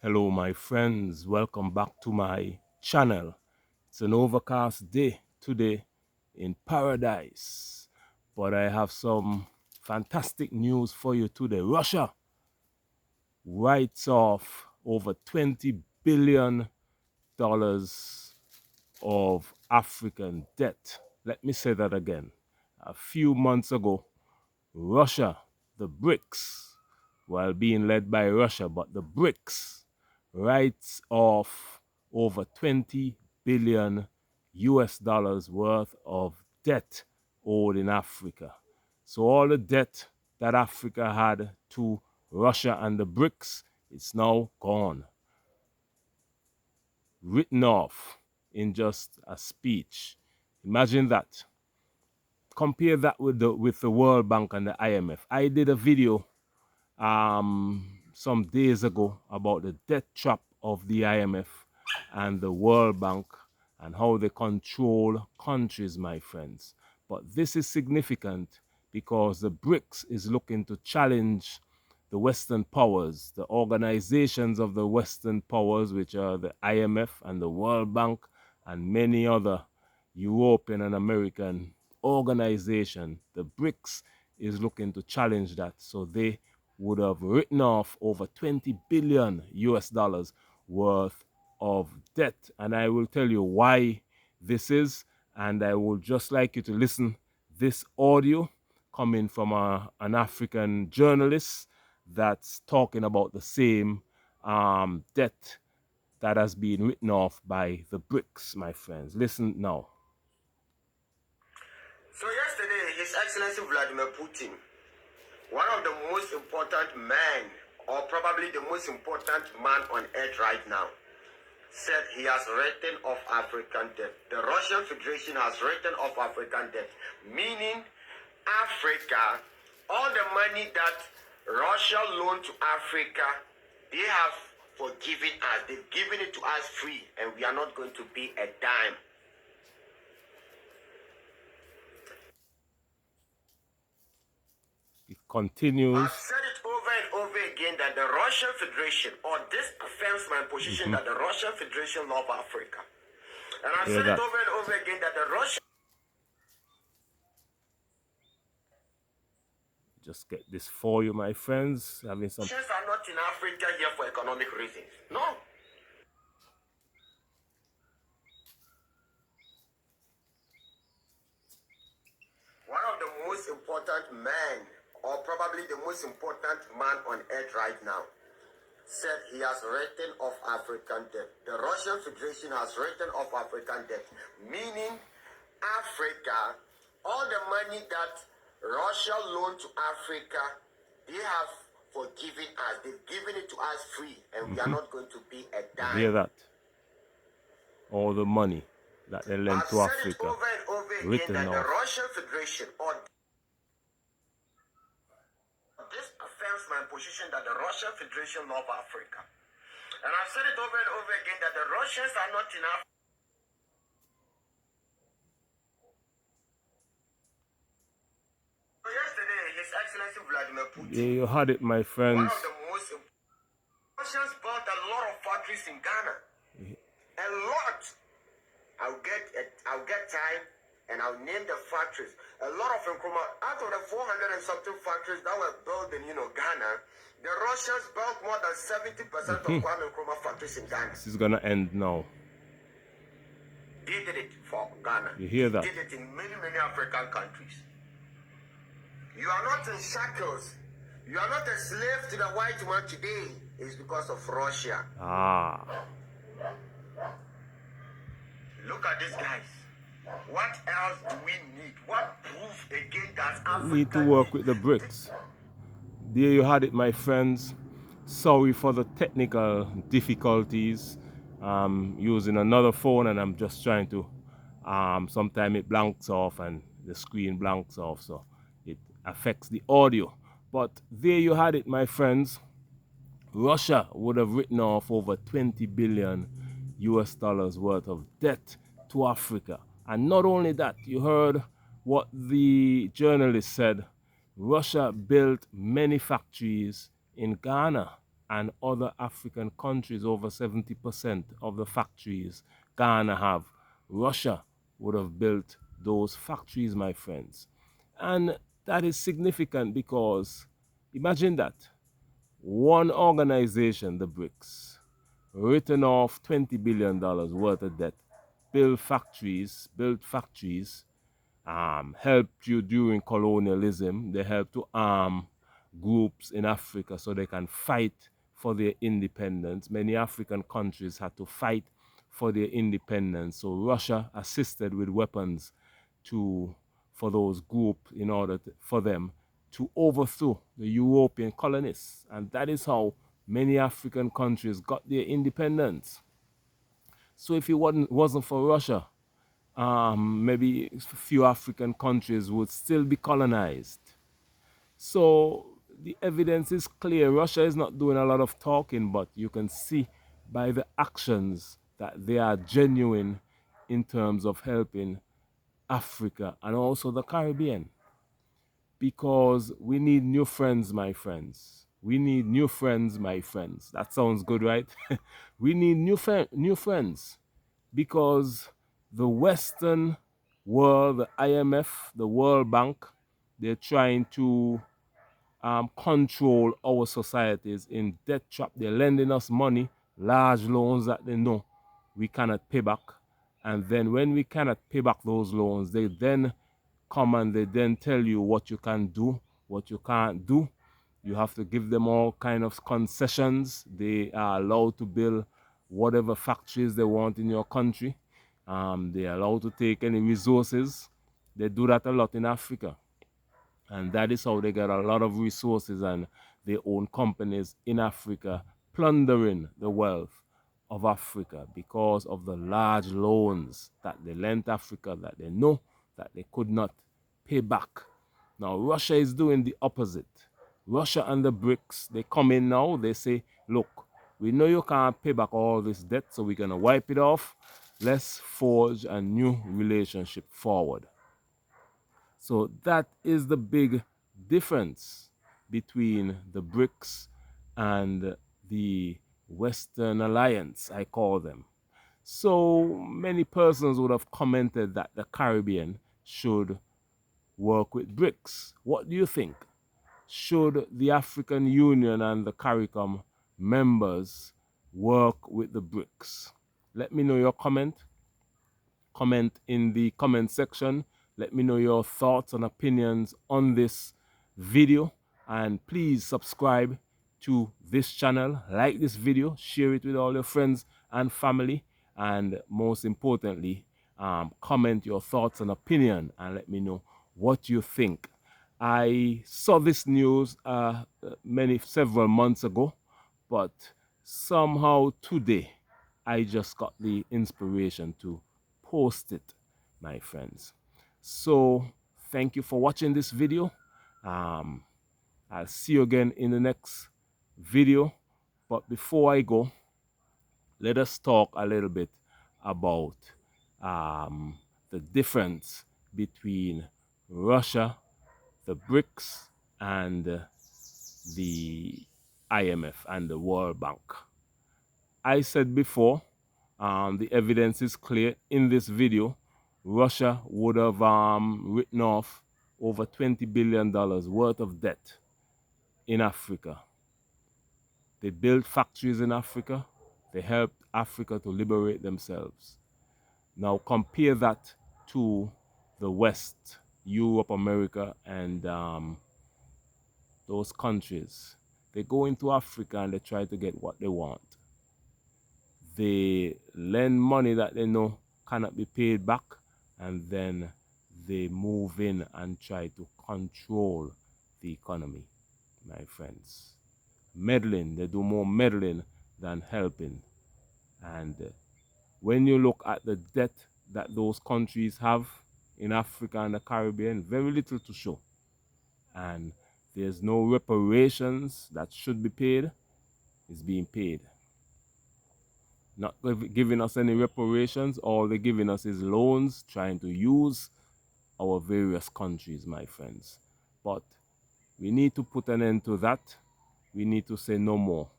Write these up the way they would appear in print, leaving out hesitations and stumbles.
Hello my friends, welcome back to my channel. It's an overcast day today in paradise, but I have some fantastic news for you today. Russia writes off over $20 billion of African debt. Let me say that again. A few months ago, Russia, the BRICS, while being led by Russia, but the BRICS writes off over 20 billion US dollars worth of debt owed in Africa. So all the debt that Africa had to Russia and the BRICS, it's now gone. Written off in just a speech. Imagine that. Compare that with the World Bank and the IMF. I did a video some days ago about the debt trap of the IMF and the World Bank and how they control countries, my friends. But this is significant because the BRICS is looking to challenge the Western powers, the organizations of the Western powers, which are the IMF and the World Bank and many other European and American organizations. The BRICS is looking to challenge that. So they would have written off over 20 billion US dollars worth of debt. And I will tell you why this is. And I would just like you to listen this audio coming from an African journalist that's talking about the same debt that has been written off by the BRICS, my friends. Listen now. So yesterday, His Excellency Vladimir Putin, one of the most important men, or probably the most important man on earth right now, said he has written off African debt. The Russian Federation has written off African debt, meaning Africa, all the money that Russia loaned to Africa, they have forgiven us. They've given it to us free, and we are not going to pay a dime. It continues. I've said it over and over again that the Russian Federation, or this affirms my position that the Russian Federation love Africa. And I've said it over and over again that the Russian... Just get this for you, my friends. Having some... Russians are not in Africa here for economic reasons. No. One of the most important men, or probably the most important man on earth right now, said he has written off African debt. The Russian Federation has written off African debt, meaning Africa, all the money that Russia loaned to Africa, they have forgiven us. They've given it to us free, and we are not going to pay a dime. Hear that? All the money that they lent to Africa, over and over again written that off. the Russian Federation, or this affirms my position that the Russian Federation love Africa. And I've said it over and over again that the Russians are not in Africa. So yesterday, His Excellency Vladimir Putin, Yeah, you had it, my friends. one of the most Russians built a lot of factories in Ghana. A lot. I'll get time and I'll name the factories. A lot of them, out of the 400 and something factories that were built in, Ghana, the Russians built more than 70% of Kwame Nkrumah factories in Ghana. This is gonna end now. They did it for Ghana. You hear that? They did it in many, many African countries. You are not in shackles. You are not a slave to the white man today. It's because of Russia. Ah. Look at these guys. What else do we need? What proof again does Africa need to work with the BRICS? There you had it, my friends. Sorry for the technical difficulties. Using another phone, and I'm just trying to sometimes it blanks off and the screen blanks off, so it affects the audio. But there you had it, my friends. Russia would have written off over 20 billion US dollars worth of debt to Africa. And not only that, you heard what the journalist said. Russia built many factories in Ghana. and other African countries, over 70% of the factories Ghana have, Russia would have built those factories, my friends. And that is significant because imagine that one organization, the BRICS, written off $20 billion worth of debt, built factories, helped you during colonialism. They helped to arm groups in Africa so they can fight for their independence. Many African countries had to fight for their independence. So Russia assisted with weapons for those groups in order for them to overthrow the European colonists. And that is how many African countries got their independence. So if it wasn't for Russia, maybe a few African countries would still be colonized. So the evidence is clear. Russia is not doing a lot of talking, but you can see by the actions that they are genuine in terms of helping Africa and also the Caribbean. Because we need new friends, my friends. We need new friends, my friends. That sounds good, right? We need new friends because the Western world, the IMF, the World Bank, they're trying to control our societies in debt trap. They're lending us money, large loans that they know we cannot pay back. And then when we cannot pay back those loans, they then come and they then tell you what you can do, what you can't do. You have to give them all kind of concessions. They are allowed to build whatever factories they want in your country. They are allowed to take any resources. They do that a lot in Africa. And that is how they get a lot of resources and they own companies in Africa, plundering the wealth of Africa because of the large loans that they lent Africa that they know that they could not pay back. Now, Russia is doing the opposite. Russia and the BRICS, they come in now, they say, look, we know you can't pay back all this debt, so we're going to wipe it off. Let's forge a new relationship forward. So that is the big difference between the BRICS and the Western Alliance, I call them. So many persons would have commented that the Caribbean should work with BRICS. What do you think? Should the African Union and the CARICOM members work with the BRICS? Let me know your comment. Comment in the comment section. Let me know your thoughts and opinions on this video. And please subscribe to this channel, like this video, share it with all your friends and family. And most importantly, comment your thoughts and opinion and let me know what you think. I saw this news several months ago, but somehow today I just got the inspiration to post it, my friends. So thank you for watching this video. I'll see you again in the next video. But before I go, let us talk a little bit about the difference between Russia, the BRICS, and the IMF and the World Bank. I said before, the evidence is clear. In this video, Russia would have written off over $20 billion worth of debt in Africa. They built factories in Africa. They helped Africa to liberate themselves. Now compare that to the West, Europe, America, and those countries. They go into Africa and they try to get what they want. They lend money that they know cannot be paid back, and then they move in and try to control the economy, my friends. Meddling, they do more meddling than helping. And when you look at the debt that those countries have in Africa and the Caribbean, very little to show. And there's no reparations that should be paid, is being paid. Not giving us any reparations, all they're giving us is loans, trying to use our various countries, my friends. But we need to put an end to that. We need to say no more.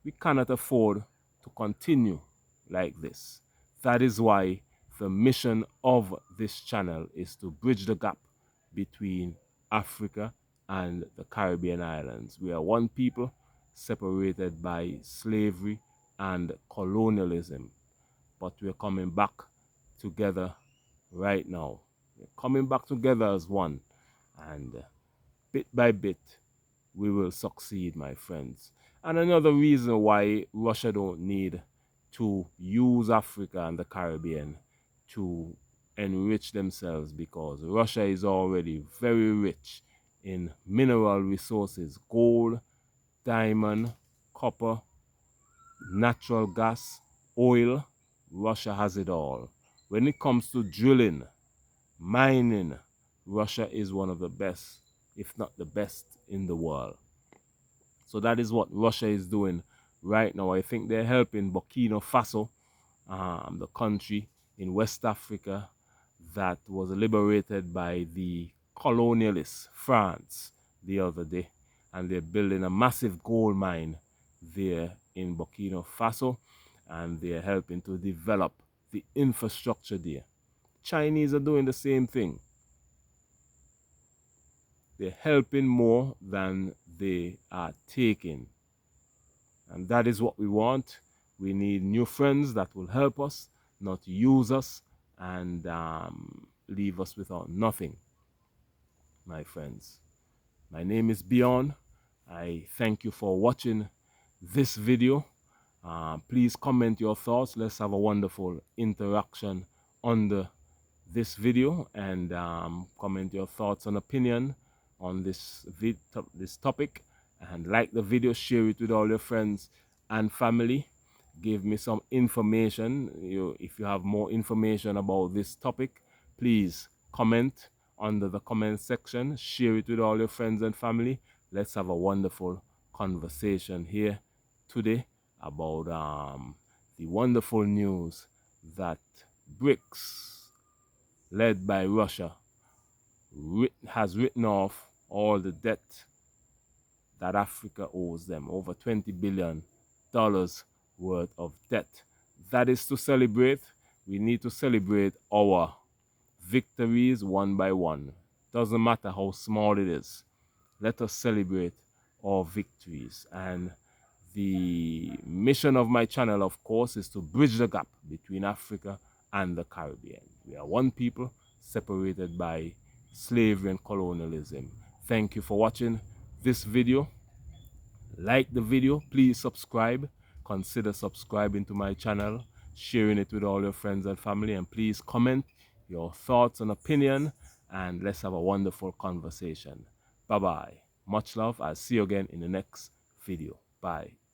We cannot afford to continue like this. That is why the mission of this channel is to bridge the gap between Africa and the Caribbean islands. We are one people separated by slavery and colonialism, but we're coming back together right now. We're coming back together as one, and bit by bit, we will succeed, my friends. And another reason why Russia don't need to use Africa and the Caribbean to enrich themselves, because Russia is already very rich in mineral resources, gold, diamond, copper, natural gas, oil. Russia has it all. When it comes to drilling, mining, Russia is one of the best, if not the best in the world. So that is what Russia is doing right now. I think they're helping Burkina Faso, the country in West Africa that was liberated by the colonialists, France, the other day. And they're building a massive gold mine there in Burkina Faso, and they're helping to develop the infrastructure there. Chinese are doing the same thing. They're helping more than they are taking. And that is what we want. We need new friends that will help us, not use us and leave us without nothing, my friends. My name is Beyond. I thank you for watching this video. Please comment your thoughts. Let's have a wonderful interaction under this video, and comment your thoughts and opinion on this topic, and like the video, share it with all your friends and family. Give me some information. If you have more information about this topic, please comment under the comment section. Share it with all your friends and family. Let's have a wonderful conversation here today about the wonderful news that BRICS, led by Russia, has written off all the debt that Africa owes them, over $20 billion worth of debt. That is to celebrate. We need to celebrate our victories one by one. Doesn't matter how small it is. Let us celebrate our victories. And the mission of my channel, of course, is to bridge the gap between Africa and the Caribbean. We are one people separated by slavery and colonialism. Thank you for watching this video. Like the video, please subscribe. Consider subscribing to my channel, sharing it with all your friends and family, and please comment your thoughts and opinion, and let's have a wonderful conversation. Bye bye. Much love. I'll see you again in the next video. Bye.